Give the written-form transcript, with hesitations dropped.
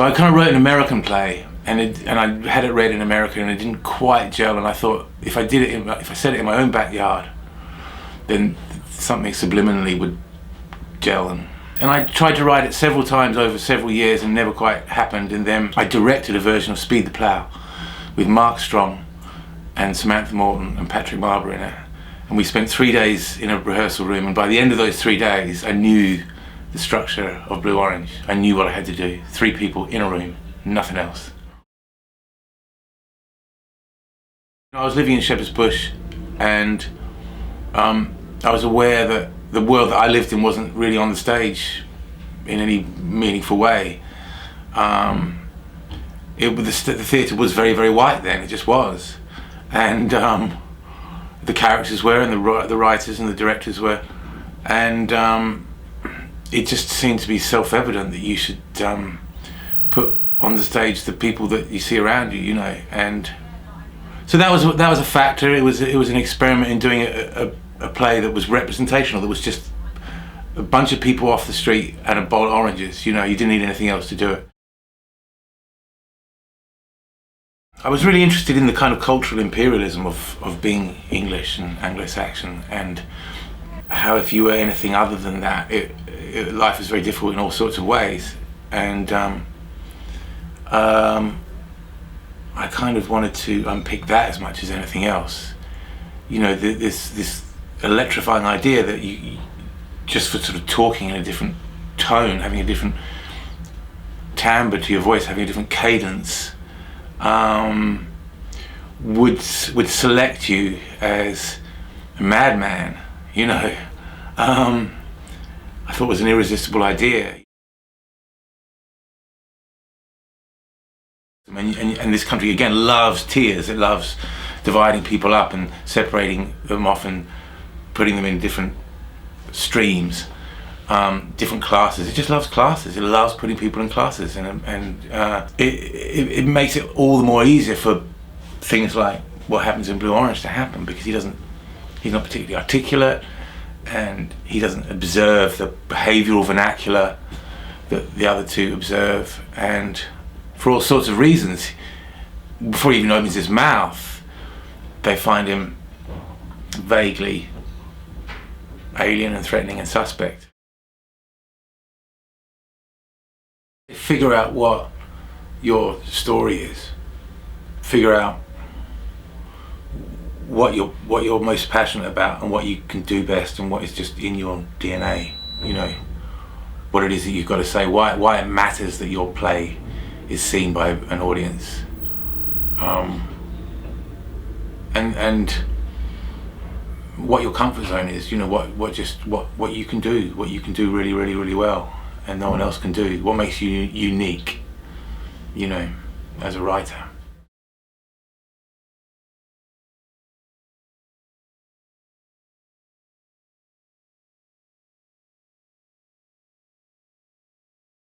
So I kind of wrote an American play, and I had it read in America, and it didn't quite gel. And I thought if I said it in my own backyard, then something subliminally would gel. And I tried to write it several times over several years, and never quite happened. And then I directed a version of Speed the Plough with Mark Strong and Samantha Morton and Patrick Marber in it. And we spent 3 days in a rehearsal room, and by the end of those 3 days, I knew the structure of Blue Orange. I knew what I had to do. 3 people in a room, nothing else. I was living in Shepherd's Bush, and I was aware that the world that I lived in wasn't really on the stage in any meaningful way. The theatre was very, very white then, it just was. And the characters were, and the writers and the directors were, and it just seemed to be self-evident that you should put on the stage the people that you see around you, you know. And so that was a factor. It was an experiment in doing a play that was representational, that was just a bunch of people off the street and a bowl of oranges, you know. You didn't need anything else to do it. I was really interested in the kind of cultural imperialism of being English and Anglo-Saxon, and how if you were anything other than that, life was very difficult in all sorts of ways. And I kind of wanted to unpick that as much as anything else. You know, this electrifying idea that you just for sort of talking in a different tone, having a different timbre to your voice, having a different cadence, would select you as a madman, you know. I thought it was an irresistible idea. And this country again loves tears. It loves dividing people up and separating them off and putting them in different streams, different classes. It just loves classes. It loves putting people in classes, and it makes it all the more easier for things like what happens in Blue Orange to happen, because he's not particularly articulate, and he doesn't observe the behavioural vernacular that the other two observe, and for all sorts of reasons, before he even opens his mouth, they find him vaguely alien and threatening and suspect. Figure out what your story is. Figure out what you're most passionate about, and what you can do best, and what is just in your DNA. You know, what it is that you've got to say, why it matters that your play is seen by an audience, and what your comfort zone is. You know, what you can do, really, really, really well, and no one else can do. What makes you unique, you know, as a writer.